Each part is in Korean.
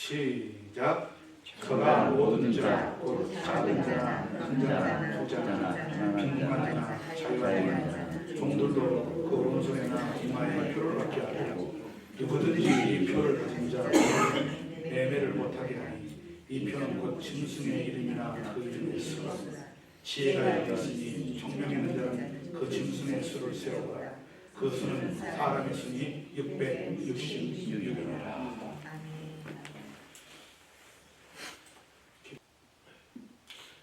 시작. 저가 모든 자, 곧 작은 자나 큰 자나 부자나 가난한 자나 자유한 자나 종들도 그 오른손이나 이마에 표를 받게 하고 누구든지 이 표를 가진 자 매매를 못하게 하니 이 표는 곧 짐승의 이름이나 그 이름의 수라. 지혜가 있으니 총명 있는 자는 그 짐승의 수를 세우라. 그 수는 사람의 수니 666이니라.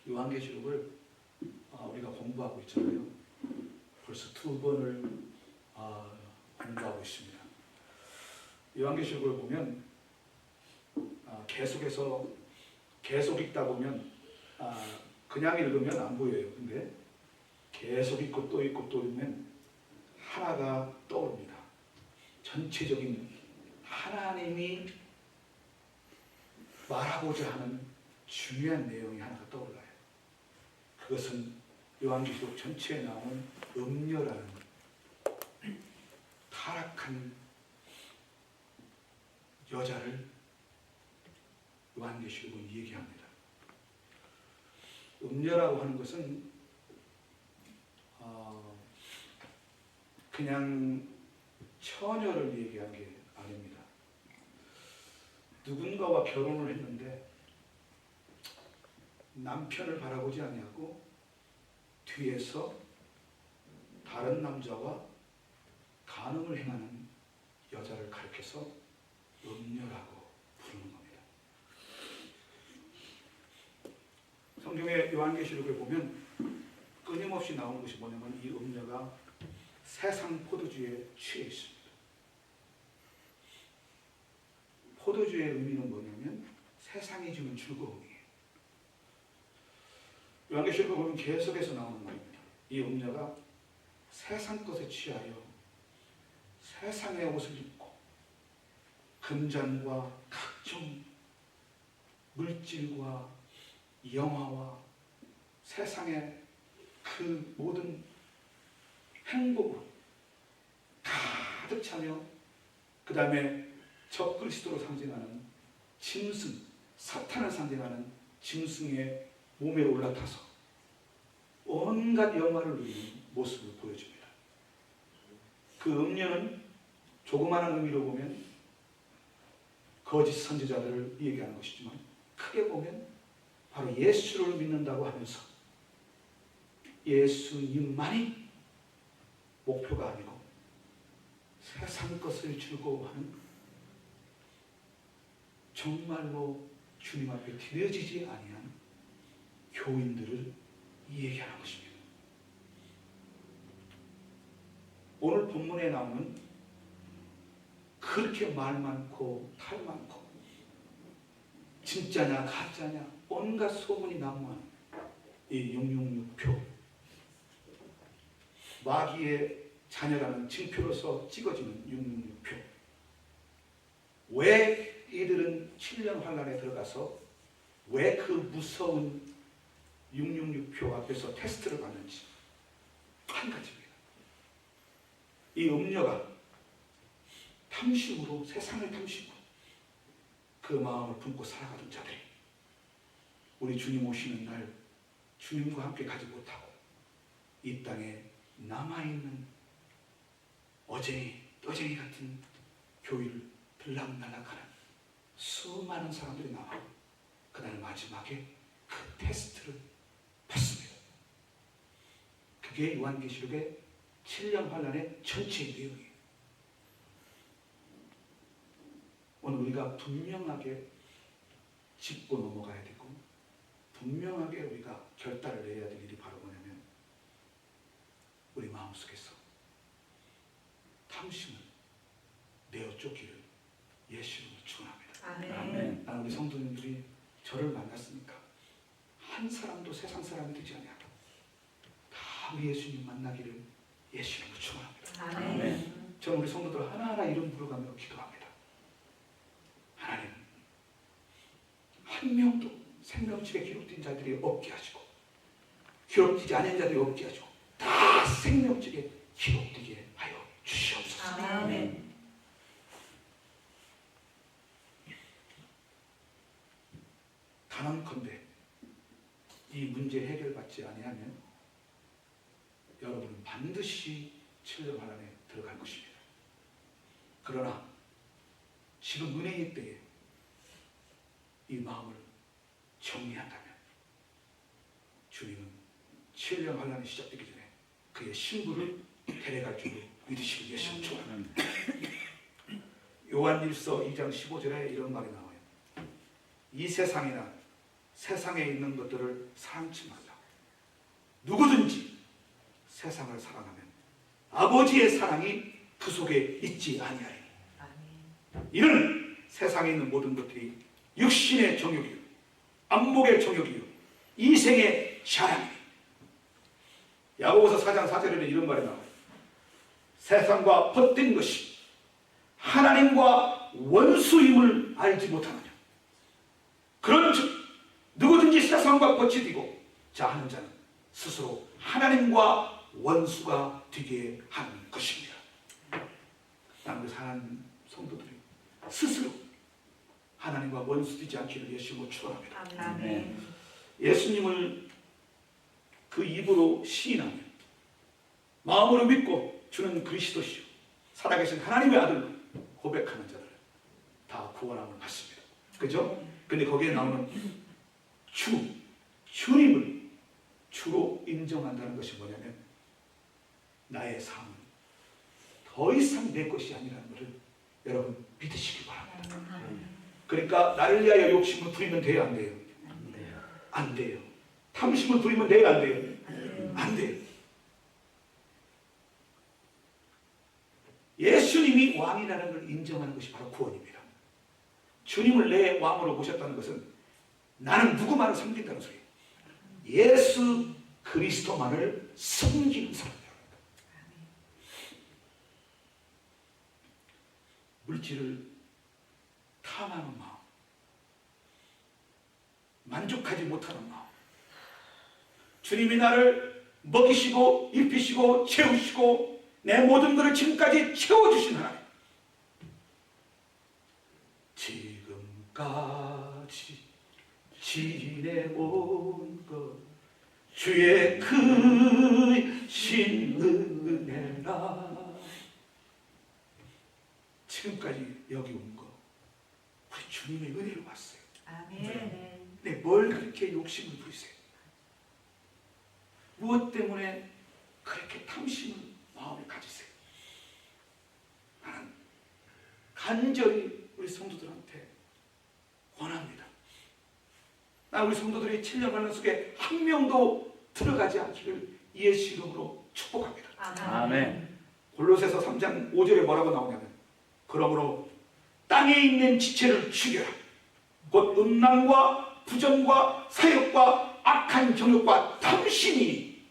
요한계시록을 우리가 공부하고 있잖아요. 벌써 2번을 공부하고 있습니다. 요한계시록을 보면 계속 읽다 보면 그냥 읽으면 안 보여요. 근데 계속 읽고 또 읽고 또 읽으면 하나가 떠오릅니다. 전체적인 하나님이 말하고자 하는 중요한 내용이 하나가 떠올라요. 그것은 요한계시록 전체에 나오는 음녀라는 타락한 여자를 요한계시록은 얘기합니다. 음녀라고 하는 것은 그냥 처녀를 얘기한 게 아닙니다. 누군가와 결혼을 했는데 남편을 바라보지 아니하고 뒤에서 다른 남자와 간음을 행하는 여자를 가리켜서 음녀라고 부르는 겁니다. 성경의 요한계시록을 보면 끊임없이 나오는 것이 뭐냐면 이 음녀가 세상 포도주에 취해 있습니다. 포도주의 의미는 뭐냐면 세상이 주는 즐거움이에요. 요한계시록을 보면 계속해서 나오는 말입니다. 이 음녀가 세상 것에 취하여 세상의 옷을 입고 금잔과 각종 물질과 영화와 세상의 그 모든 행복으로 가득 차며 그 다음에 적그리스도로 상징하는 짐승, 사탄을 상징하는 짐승의 몸에 올라타서 온갖 영화를 누리는 모습을 보여줍니다. 그 음녀는 조그마한 의미로 보면 거짓 선지자들을 얘기하는 것이지만 크게 보면 바로 예수를 믿는다고 하면서 예수님만이 목표가 아니고 세상 것을 즐거워하는 정말로 주님 앞에 드려지지 아니한 교인들을 얘기하는 것입니다. 오늘 본문에 나오는 그렇게 말 많고 탈 많고 진짜냐 가짜냐 온갖 소문이 난무하는 이 666표, 마귀의 자녀라는 징표로서 찍어지는 666표. 왜 이들은 7년 환란에 들어가서 왜 그 무서운 666표 앞에서 테스트를 받는지 한 가지입니다. 이 음녀가 탐심으로, 세상을 탐심으로 그 마음을 품고 살아가던 자들이 우리 주님 오시는 날 주님과 함께 가지 못하고 이 땅에 남아있는 어쟁이, 떠쟁이 같은 교회를 들락날락하는 수많은 사람들이 나와 그날 마지막에 그 테스트를 받습니다. 그게 요한계시록의 7년 환란의 전체 내용이에요. 오늘 우리가 분명하게 짚고 넘어가야 되고 분명하게 우리가 결단을 내야 될 일이 바로 뭐냐면 우리 마음속에서 탐심을 내어 쫓기를 예수님을 축원합니다. 아멘. 나는 우리 성도님들이 저를 만났으니까 한 사람도 세상 사람이 되지 아니하고 다 우리 예수님 만나기를 예수님을 축원합니다. 아멘. 저는 우리 성도들 하나하나 이름 부르가며 기도합니다. 하나님, 한 명도 생명책에 기록된 자들이 없게 하시고 기록되지 않은 자들이 없게 하시고 다 생명책에 기록되게 하여 주시옵소서. 아멘. 단언컨대 이 문제 해결받지 아니하면 여러분은 반드시 천령할 안에 들어갈 것입니다. 그러나 지금 은혜의 때에 이 마음을 정리한다면 주님은 천령할 안에 시작되기 전에 그의 신부를 데려갈 줄을 믿으시길 예수님 축원합니다. 요한일서 2장 15절에 이런 말이 나와요. 이 세상이나 세상에 있는 것들을 사랑치 말라. 누구든지 세상을 사랑하면 아버지의 사랑이 그 속에 있지 아니하리니. 이는 세상에 있는 모든 것들이 육신의 정욕이요 안목의 정욕이요 이생의 자랑이니. 야고보서 4장 4절에는 이런 말이 나와요. 세상과 벗된 것이 하나님과 원수임을 알지 못하느냐. 그런즉 누구든지 세상과 벗이 되고 자하는 자는 스스로 하나님과 원수가 되게 하는 것입니다. 나는 사랑하는 성도들이 스스로 하나님과 원수 되지 않기를 예수님으로 축원합니다. 아멘. 예수님을 그 입으로 시인하며 마음으로 믿고 주는 그리스도시요 살아계신 하나님의 아들로 고백하는 자들 다 구원함을 받습니다. 그죠? 근데 거기에 나오는 주님을 주로 인정한다는 것이 뭐냐면 나의 삶은 더 이상 내 것이 아니라는 것을 여러분 믿으시기 바랍니다. 그러니까 나를 위하여 욕심을 부리면 돼요, 안 돼요? 안 돼요. 탐심을 부리면 돼요, 안 돼요? 안 돼요. 예수님이 왕이라는 걸 인정하는 것이 바로 구원입니다. 주님을 내 왕으로 모셨다는 것은 나는 누구만을 섬긴다는 소리예요. 예수 그리스도만을 섬기는 사람입니다. 물질을 탐하는 마음, 만족하지 못하는 마음, 주님이 나를 먹이시고 입히시고 채우시고 내 모든 것을 지금까지 채워주신 하나님, 지금까지 지내온 것 주의 크신 은혜라. 지금까지 여기 온 거 우리 주님의 은혜로 왔어요. 아멘. 네, 뭘 그렇게 욕심을 부리세요? 무엇 때문에 그렇게 탐심을 마음에 가지세요? 나는 간절히 우리 성도들한테 권합니다. 나는 우리 성도들이 7년 관련 속에 한 명도 들어가지 않기를 예수 이름으로 축복합니다. 아멘. 골로새서 3장 5절에 뭐라고 나오냐면 그러므로 땅에 있는 지체를 죽여라. 곧 음란과 부정과 사욕과 악한 정욕과 탐심이니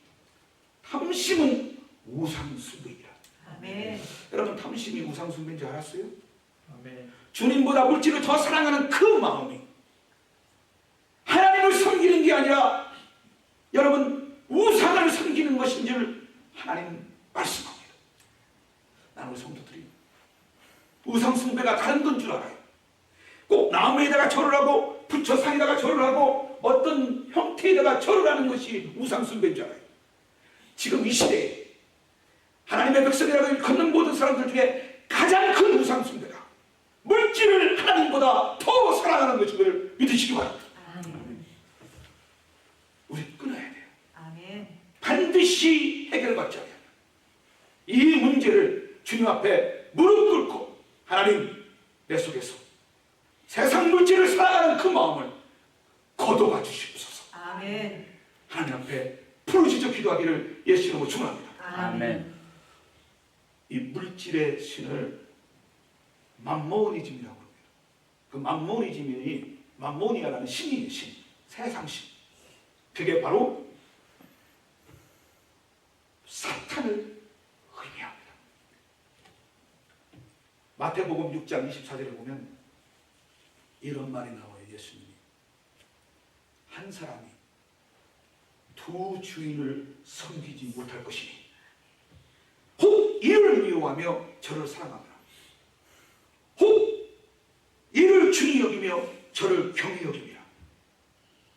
탐심은 우상숭배이라. 아멘. 여러분 탐심이 우상숭배인 줄 알았어요? 아멘. 주님보다 물질을 더 사랑하는 그 마음이 하나님을 섬기는 게 아니라 여러분 우상을 섬기는 것인 줄 하나님 말씀합니다. 나는 우리 성도들이 우상숭배가 다른 건 줄 알아요. 꼭 나무에다가 절을 하고 부처상에다가 절을 하고 어떤 형태에다가 절을 하는 것이 우상숭배인 줄 알아요. 지금 이 시대에 하나님의 백성이라고 걷는 모든 사람들 중에 가장 큰 우상숭배가 물질을 하나님보다 더 사랑하는 것을 믿으시기 바랍니다. 아멘. 우리 끊어야 돼요. 아멘. 반드시 해결받지 않으면 이 문제를 주님 앞에 무릎 꿇고 하나님 내 속에서 세상 물질을 사랑하는 그 마음을 거둬가 주시옵소서. 아멘. 하나님 앞에 부르짖어 기도하기를 예수 이름으로 축원합니다. 아멘. 이 물질의 신을 맘모니즘이라고 합니다. 그 맘모니즘이 맘모니아라는 신이에요. 신, 세상 신. 그게 바로 사탄을 의미합니다. 마태복음 6장 24절에 보면 이런 말이 나와요. 예수님이 한 사람이 두 주인을 섬기지 못할 것이니 혹 이를 미워하며 저를 사랑하거나 혹 이를 중히 여기며 저를 경히 여깁니다.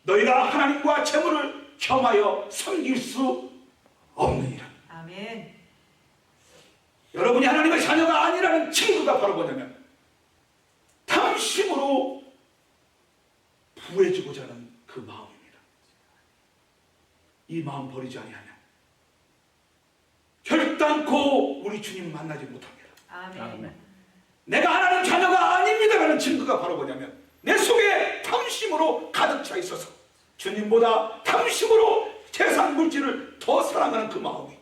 너희가 하나님과 재물을 겸하여 섬길 수 없느니라. 아멘. 여러분이 하나님의 자녀가 아니라는 증거가 바로 뭐냐면 탐심으로 부해지고자 하는 그 마음입니다. 이 마음 버리지 아니하면 결단코 우리 주님 만나지 못합니다. 아멘. 내가 하나님 자녀가 아닙니다라는 증거가 바로 뭐냐면 내 속에 탐심으로 가득 차 있어서 주님보다 탐심으로 세상 물질을 더 사랑하는 그 마음이,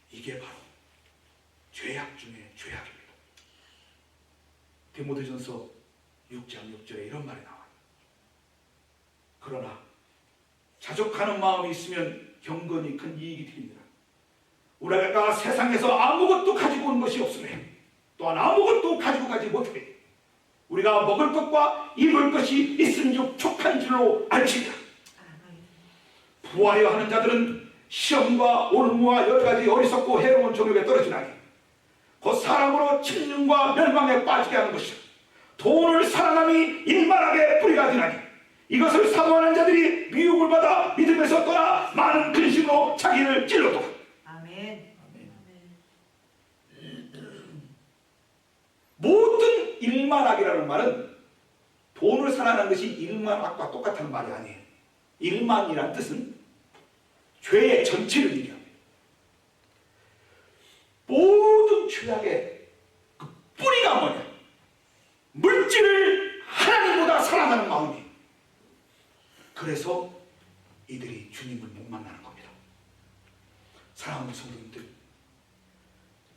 이게 바로 죄악 중에 죄악입니다. 디모데전서 6장 6절에 이런 말이 나와요. 그러나 자족하는 마음이 있으면 경건이 큰 이익이 됩니다. 우리가 세상에서 아무것도 가지고 온 것이 없으면 또한 아무것도 가지고 가지 못해 우리가 먹을 것과 입을 것이 있은즉 족한 줄로 알지니라. 부하려 하는 자들은 시험과 올무와 여러 가지 어리석고 해로운 종욕에 떨어지나니 곧 사람으로 침륜과 멸망에 빠지게 하는 것이라. 돈을 사랑함이 일만하게 뿌리가 되나니 이것을 사모하는 자들이 미혹을 받아 믿음에서 떠나 많은 근심으로 자기를 찔러도. 아멘. 모든 일만하기라는 말은 돈을 사랑하는 것이 일만학과 똑같은 말이 아니에요. 일만이란 뜻은 죄의 전체를 얘기합니다. 모든 죄악의 그 뿌리가 뭐냐? 물질을 하나님보다 사랑하는 마음이에요. 그래서 이들이 주님을 못 만나는 겁니다. 사랑하는 성도님들,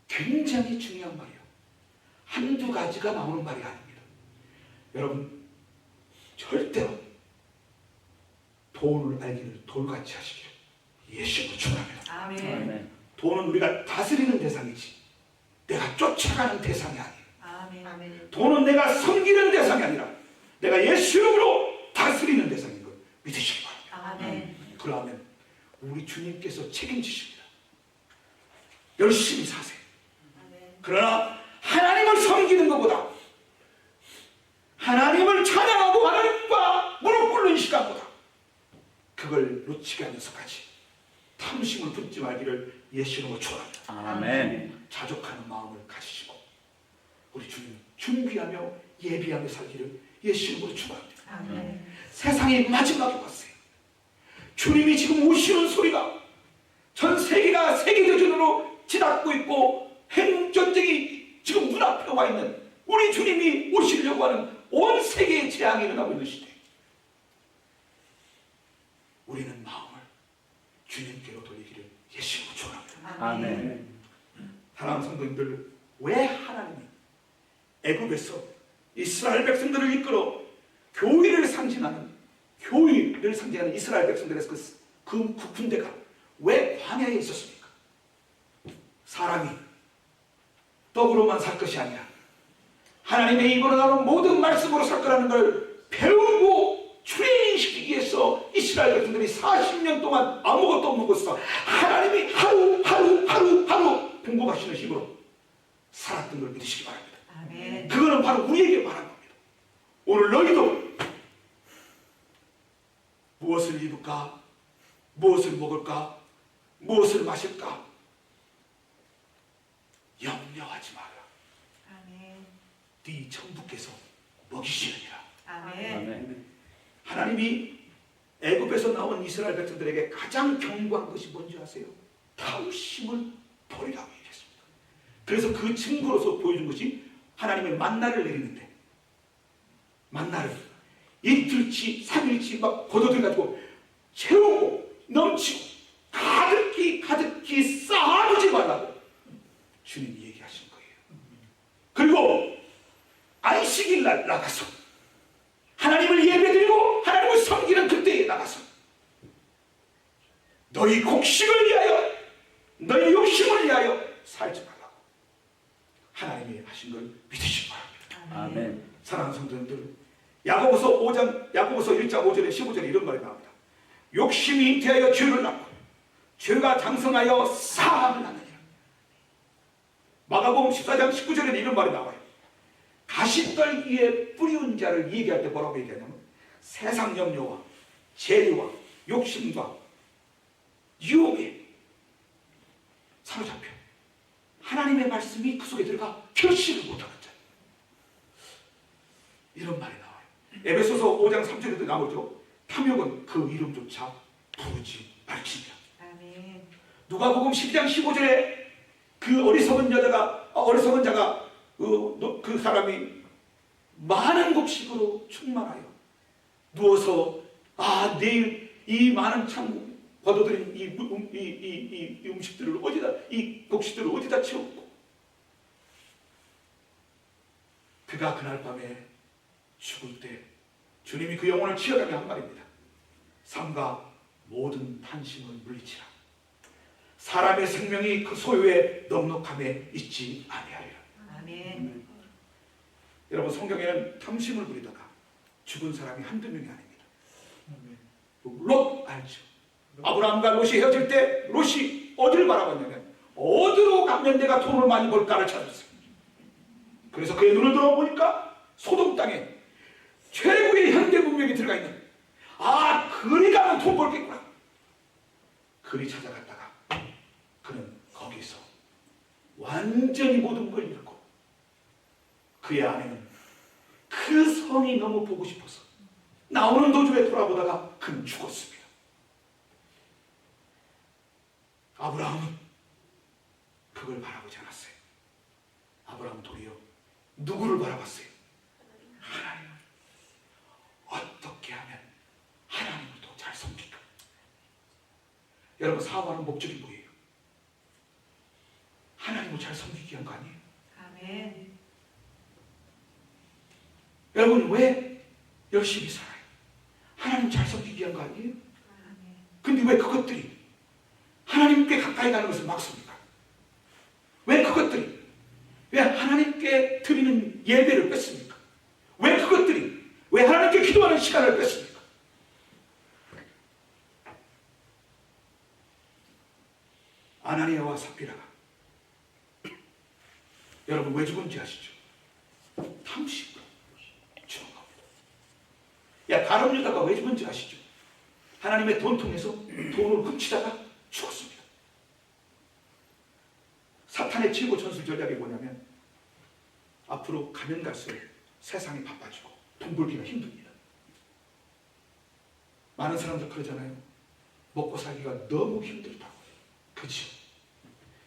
굉장히 중요한 말이에요. 한두 가지가 나오는 말이 아닙니다. 여러분, 절대로 돈을 알기를 돌같이 하시기를 예수님으로 축원합니다. 아멘. 돈은 우리가 다스리는 대상이지 내가 쫓아가는 대상이 아니에요. 아멘. 돈은 내가 섬기는 대상이 아니라 내가 예수 이름으로 다스리는 대상인 걸 믿으시기 바랍니다. 아멘. 그러면 우리 주님께서 책임지십니다. 열심히 사세요. 그러나 하나님을 섬기는 것보다 하나님을 찬양하고 하나님과 무릎 꿇는 시간보다 그걸 놓치게 하면서까지 탐심을 품지 말기를 예수 이름으로 축원합니다. 아멘. 자족하는 마음을 가지시고 우리 주님 준비하며 예비하며 살기를 예수 이름으로 축원합니다. 아멘. 세상이 마지막에 왔어요. 주님이 지금 오시는 소리가 전 세계가 세계대전으로 치닫고 있고 핵전쟁이 지금 눈앞에 와 있는 우리 주님이 오시려고 하는 온 세계의 재앙이 일어나고 있는 시대, 우리는 마음을 주님께로 돌리기를 예수님으로 축원합니다. 아멘. 사랑하는 성도님들, 왜 하나님이 애굽에서 이스라엘 백성들을 이끌어 교회를 상징하는 이스라엘 백성들에서 그 군대가 왜 광야에 있었습니까? 사람이 떡으로만 살 것이 아니라 하나님의 입으로 나오는 모든 말씀으로 살 거라는 걸 배우고 트레이닝시키기 위해서 이스라엘 백성들이 40년 동안 아무것도 없는 곳에서 하나님이 하루 공급하시는 힘으로 살았던 걸 믿으시기 바랍니다. 아멘. 그거는 바로 우리에게 말한 겁니다. 오늘 너희도 무엇을 입을까? 무엇을 먹을까? 무엇을 마실까? 염려하지 마라. 아멘. 네 천부께서 먹이시느니라. 아멘. 아멘. 하나님이 애굽에서 나온 이스라엘 백성들에게 가장 경고한 것이 뭔지 아세요? 탐심을 버리라고 얘기했습니다. 그래서 그 증거로서 보여준 것이 하나님의 만나를 내리는데, 만나를 이틀치 3일치 막 걷어들여가지고 채우고 넘치고 가득히 쌓아두지 말라고 주님이 얘기하신 거예요. 그리고 안식일 날 나가서 하나님을 예배드리고 하나님을 섬기는 그때에 나가서 너희 곡식을 위하여 너희 욕심을 위하여 살지 말라고 하나님이 하신 걸 믿으시기 바랍니다. 아멘. 사랑하는 성도님들, 야고보서 1장 5절에 15절에 이런 말이 나옵니다. 욕심이 잉태하여 죄를 낳고 죄가 장성하여 사함을 낳느니라. 마가복음 14장 19절에 이런 말이 나와요. 가시떨기에 뿌리운 자를 얘기할 때 뭐라고 얘기하냐면 세상 염려와 재리와 욕심과 유혹에 사로잡혀 하나님의 말씀이 그 속에 들어가 결실을 못하는 자, 이런 말이 나와요. 에베소서 5장 3절에도 나오죠. 탐욕은 그 이름조차 부르지 말지니라. 아멘. 누가복음 12장 15절에 그 어리석은 자가 그 사람이 많은 곡식으로 충만하여 누워서 내일 이 많은 참 거둬들인 이 음식들을 이 곡식들을 어디다 채웠고, 그가 그날 밤에 죽을 때 주님이 그 영혼을 치어가며 한 말입니다. 삼가 모든 탐심을 물리치라. 사람의 생명이 그 소유의 넉넉함에 있지 아니하리라. 아멘. 여러분, 성경에는 탐심을 부리다가 죽은 사람이 한두 명이 아닙니다. 롯 알죠? 아브라함과 롯이 헤어질 때 롯이 어디를 바라봤냐면 어디로 가면 내가 돈을 많이 벌까를 찾았어요. 그래서 그의 눈을 들어보니까 소돔 땅에 최고의 현대 문명이 들어가 있는, 그리 가면 돈 벌겠구나. 그리 찾아갔다가 그는 거기서 완전히 모든 걸 잃고, 그의 아내는 그 성이 너무 보고 싶어서 나오는 도중에 돌아보다가 그는 죽었습니다. 아브라함은 그걸 바라보지 않았어요. 아브라함은 도리어 누구를 바라봤어요? 하나님을. 어떻게 하면 하나님을 더 잘 섬길까? 여러분, 사업하는 목적이 뭐예요? 하나님을 잘 섬기기 위한 거 아니에요? 아멘. 여러분, 왜 열심히 살아요? 하나님 잘 섬기기 위한 거 아니에요? 근데 왜 그것들이 하나님께 가까이 가는 것을 막습니까? 왜 그것들이, 왜 하나님께 드리는 예배를 뺐습니까? 왜 하나님께 기도하는 시간을 뺐습니까? 아나니아와 삽비라가 여러분 왜 죽은지 아시죠? 탐심으로 죽은 겁니다. 가룟 유다가 왜 죽은지 아시죠? 하나님의 돈통에서 돈을 훔치다가 죽었습니다. 사탄의 최고 전술 전략이 뭐냐면 앞으로 가면 갈수록 세상이 바빠지고 돈 벌기가 힘듭니다. 많은 사람들 그러잖아요. 먹고 살기가 너무 힘들다고. 그렇죠?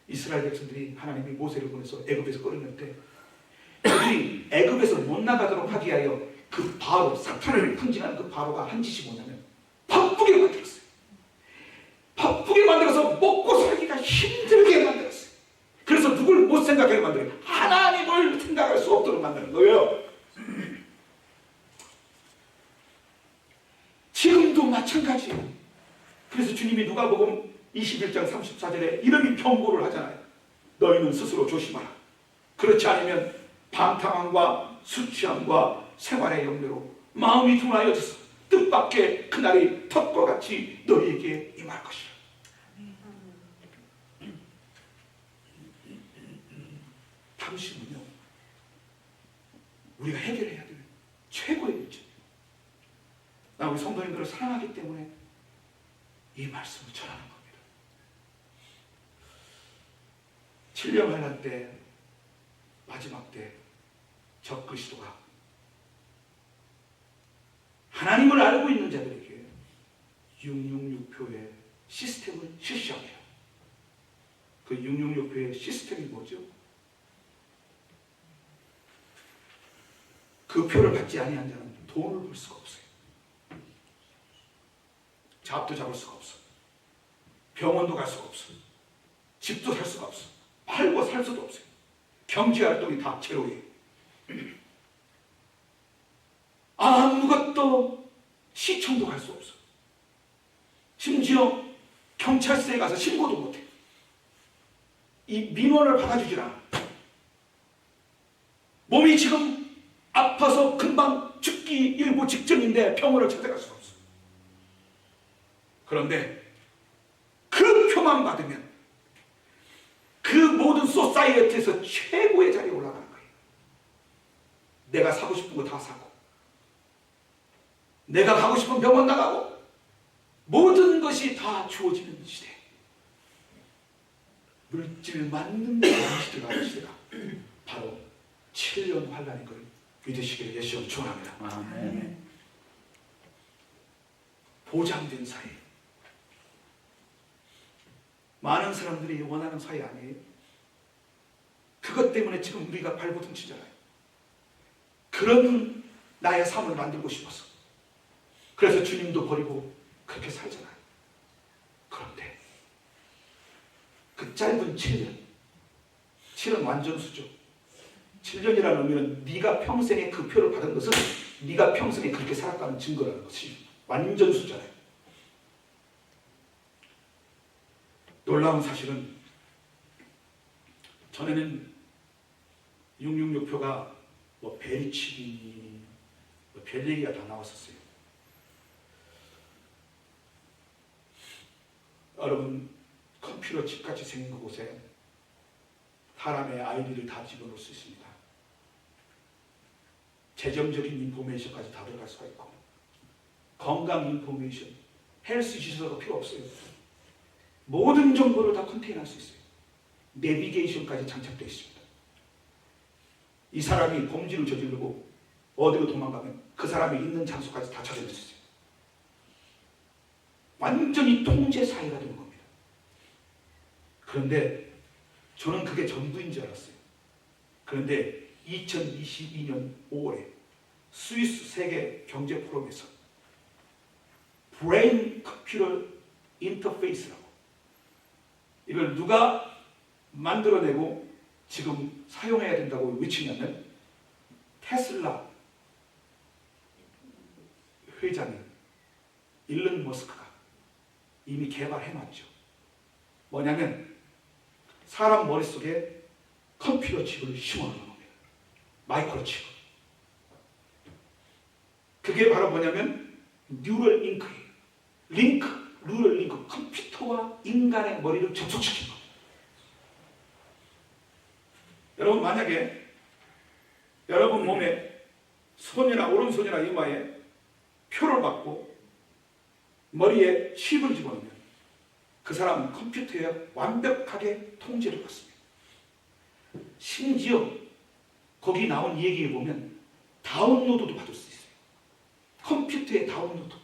이스라엘 백성들이 하나님이 모세를 보내서 애굽에서 끌어낼 때 그들이 애굽에서 못 나가도록 하기 위하여 그 바로, 사탄을 풍진한 그 바로가 한 짓이 뭐냐면 바쁘게 만들었어요. 바쁘게 만들어서 먹고 살기가 힘들게 만들었어요. 그래서 누굴 못 생각하게 만들어요? 하나님을 생각할 수 없도록 만드는 거예요. 지금도 마찬가지예요. 그래서 주님이 누가복음 21장 34절에 이런 경고를 하잖아요. 너희는 스스로 조심하라. 그렇지 않으면 방탕함과 술 취함과 생활의 염려로 마음이 둔하여져서 뜻밖의 그날이 턱과 같이 너희에게 임할 것이라. 탐심은요, 우리가 해결해야 될 최고의 문제입니다. 나 우리 성도님들을 사랑하기 때문에 이 말씀을 전하는 겁니다. 7년 환란 때, 마지막 때 적그리스도가 하나님을 알고 있는 자들에게 666표의 시스템을 실시하게요. 그 666표의 시스템이 뭐죠? 그 표를 받지 아니한 자는 돈을 벌 수가 없어요. 잡도 잡을 수가 없어. 병원도 갈 수가 없어. 집도 살 수가 없어. 팔고 살 수도 없어요. 경제활동이 다 제로예요. 아무것도, 시청도 갈 수 없어. 심지어 경찰서에 가서 신고도 못해. 이 민원을 받아주질 않아. 몸이 지금 아파서 금방 죽기 일보 직전인데 병원을 찾아갈 수가 없어. 그런데 그 표만 받으면 그 모든 소사이어티에서 최고의 자리에 올라가는 거예요. 내가 사고 싶은 거 다 사고, 내가 가고 싶은 병원 나가고, 모든 것이 다 주어지는 시대. 물질 만능 시대가 바로 7년 환란인 걸 믿으시기를 예수님 축원합니다. 아멘. 보장된 사회. 많은 사람들이 원하는 사회 아니에요? 그것 때문에 지금 우리가 발버둥치잖아요. 그런 나의 삶을 만들고 싶어서. 그래서 주님도 버리고 그렇게 살잖아요. 그런데 그 짧은 7은 완전수죠. 7년이라는 의미는 네가 평생에 그 표를 받은 것은 네가 평생에 그렇게 살았다는 증거라는 것이 완전수잖아요. 놀라운 사실은 전에는 666표가 뭐 베리치기 뭐 별 얘기가 다 나왔었어요. 여러분 컴퓨터 칩같이 생긴 곳에 사람의 아이디를 다 집어넣을 수 있습니다. 재정적인 인포메이션까지 다 들어갈 수가 있고, 건강 인포메이션, 헬스 지수가 필요 없어요. 모든 정보를 다 컨테인할 수 있어요. 내비게이션까지 장착되어 있습니다. 이 사람이 범죄를 저지르고 어디로 도망가면 그 사람이 있는 장소까지 다 찾아낼 수 있어요. 완전히 통제 사회가 되는 겁니다. 그런데 저는 그게 전부인 줄 알았어요. 그런데 2022년 5월에 스위스 세계 경제 포럼에서 브레인 컴퓨터 인터페이스라고, 이걸 누가 만들어내고 지금 사용해야 된다고 외치냐면 테슬라 회장인 일론 머스크가 이미 개발해놨죠. 뭐냐면 사람 머릿속에 컴퓨터 칩을 심어놓는 겁니다. 마이크로칩. 그게 바로 뭐냐면 뉴럴 링크예요. 뉴럴 링크, 컴퓨터와 인간의 머리를 접촉시킨 겁니다. 여러분 만약에 여러분 몸에 손이나 오른손이나 이마에 표를 받고 머리에 칩을 집어넣으면 그 사람은 컴퓨터에 완벽하게 통제를 받습니다. 심지어 거기 나온 얘기에 보면 다운로드도 받을 수 있어요. 컴퓨터에 다운로드.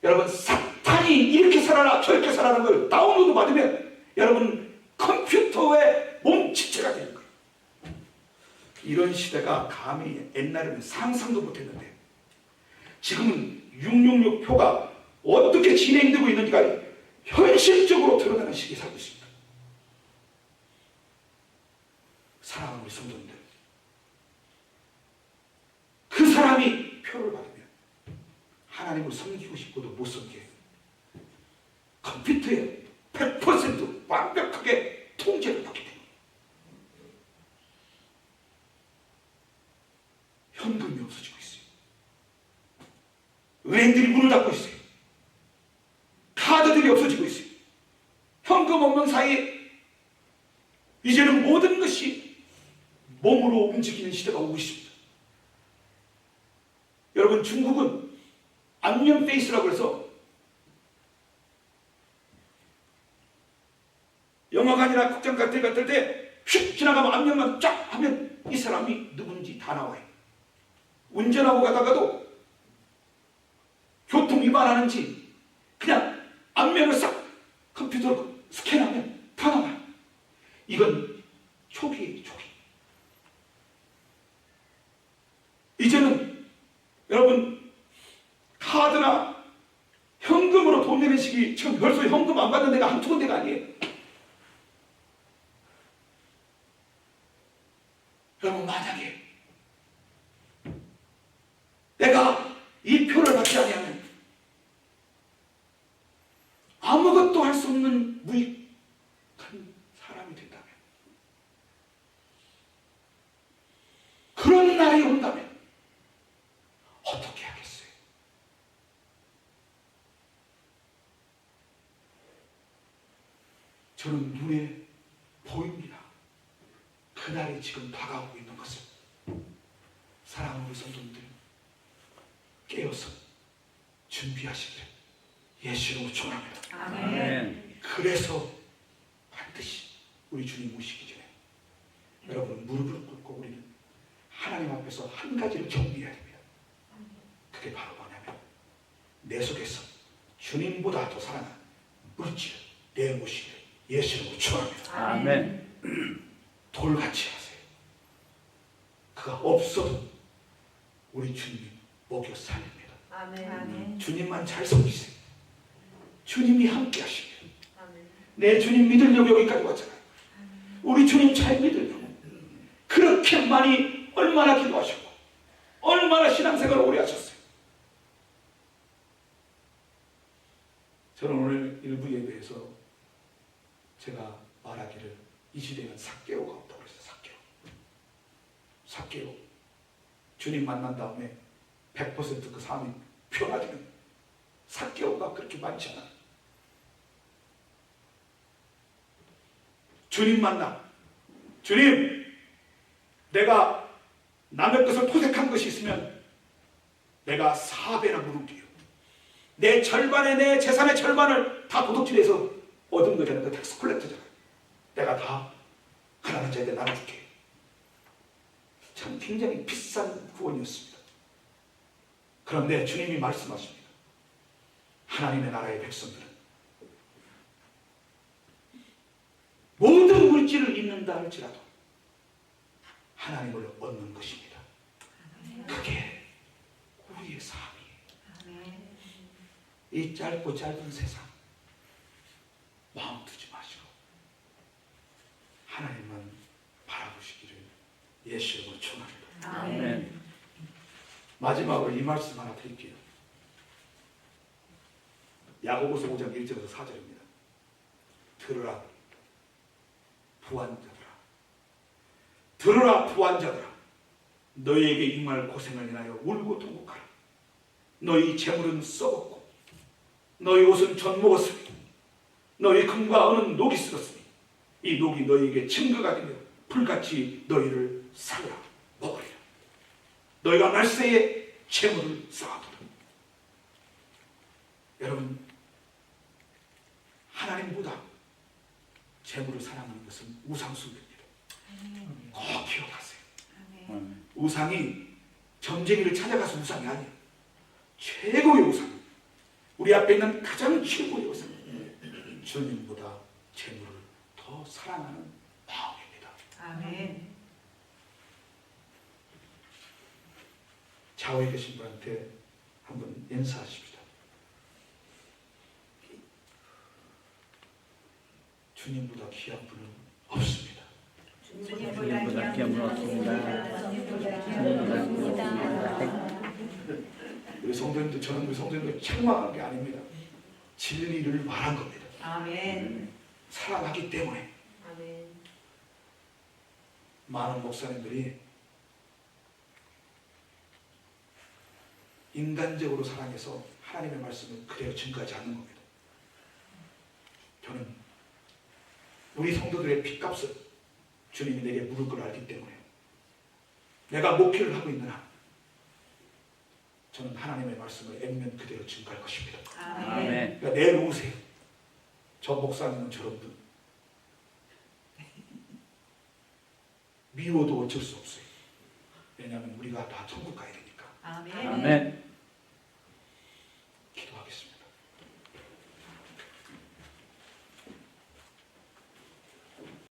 여러분 사탄이 이렇게 살아라 저렇게 살아라는 걸 다운로드 받으면 여러분 컴퓨터의 몸지체가 되는 거예요. 이런 시대가 감히 옛날에는 상상도 못했는데 지금은 666표가 어떻게 진행되고 있는지가 현실적으로 드러나는 시기에 살고 있습니다. 사랑하는 우리 성도님들, 그 사람이 표를 받으면 하나님을 섬기고 싶어도 못 섬겨요. 컴퓨터에 100% 완벽하게 통제를 받게 됩니다. 현금이 없어지고 있어요. 은행들이 문을 닫고 있어요. 카드들이 없어지고 있어요. 현금 없는 사이에 이제는 모든 것이 몸으로 움직이는 시대가 오고 있습니다. 여러분 중국은 안면 페이스라고 해서 영화관이나 극장 같은 데 갔을 때 휙 지나가면 안면만 쫙 하면 이 사람이 누군지 다 나와요. 운전하고 가다가도 교통 위반하는지 그냥 안면을 싹 컴퓨터로 스캔하면 다 나와요. 이건 초기예요, 초기. 이제는 여러분 카드나 현금으로 돈 내는 시기, 지금 벌써 현금 안 받는 데가 한두 군데가 아니에요. 여러분 만약에 내가 이 표를 받지 않으면 아무것도 할 수 없는 무익한 사람이 된다면, 그런 날이 온다면 어떻게 하겠어요? 저는 눈에 보입니다. 그날이 지금 다가오고 있는 것을. 준비하시기를 예수로 축원합니다. 아멘. 그래서 반드시 우리 주님 모시기 전에 여러분 무릎을 꿇고 우리는 하나님 앞에서 한 가지를 정리해야 됩니다. 그게 바로 뭐냐면 내 속에서 주님보다 더 사랑하는 물질을 내모시기를 예수로 축원합니다. 아멘. 돌같이 하세요. 그가 없어도 우리 주님이 먹여 살립니다. 아멘. 주님만 잘 섬기세요. 주님이 함께 하시면 아멘. 내 주님 믿으려고 여기까지 왔잖아요. 우리 주님 잘 믿으려고 그렇게 많이 얼마나 기도하셨고 얼마나 신앙생활을 오래 하셨어요. 저는 오늘 일부 예배에서 제가 말하기를 이 시대는 삭개오가 없다고 그랬어요. 삭개오. 주님 만난 다음에 100% 그 삶이 변화되는 삭개오가 그렇게 많지 않아요. 주님 만나. 주님, 내가 남의 것을 토색한 것이 있으면 내가 4배나 물을게요. 내 절반의 내 재산의 절반을 다 도둑질해서 얻은 거잖아요. 그 텍스 콜렉터잖아요. 내가 다 가난한 자에게 나눠줄게. 참 굉장히 비싼 구원이었습니다. 그런데 주님이 말씀하십니다. 하나님의 나라의 백성들은 모든 물질을 잃는다 할지라도 하나님을 얻는 것입니다. 그게 우리의 삶이에요. 이 짧고 짧은 세상 마음 두지 마시고 하나님만 바라보시기를 예수님으로 축원합니다. 아멘. 마지막으로 이 말씀 하나 드릴게요. 야고보서 5장 1절에서 4절입니다. 들으라 부한자들아, 들으라 부한자들아, 너희에게 임할 고생을 인하여 울고 통곡하라. 너희 재물은 썩었고 너희 옷은 젖 먹었으니 너희 금과 은은 녹이 쓸었으니 이 녹이 너희에게 증거가 되며 불같이 너희를 살라 먹으리라. 너희가 말세에 재물을 쌓아두라. 여러분, 하나님보다 재물을 사랑하는 것은 우상숭배입니다. 꼭 기억하세요. 우상이 점쟁이를 찾아가서 우상이 아니에요. 최고의 우상, 우리 앞에 있는 가장 최고의 우상, 주님보다 재물을 더 사랑하는 마음입니다. 아멘. 좌우에 계신 분한테 한번 인사하십시다. 주님보다 귀한 분은 없습니다. 주님보다 귀한 분 없습니다. 우리 성도님도 저는 우리 성도님도 책망한 게 아닙니다. 진리를 말한 겁니다. 아멘. 사랑하기 때문에. 아멘. 많은 목사님들이 인간적으로 사랑해서 하나님의 말씀을 그대로 증거하지 않는 겁니다. 저는 우리 성도들의 핏값을 주님이 내게 물을 걸 알기 때문에 내가 목회를 하고 있는 한 저는 하나님의 말씀을 액면 그대로 증거할 것입니다. 아멘. 그러니까 내일 오세요. 저 목사님은 저런분 미워도 어쩔 수 없어요. 왜냐하면 우리가 다 천국 가야 되니까. 아멘. 아멘.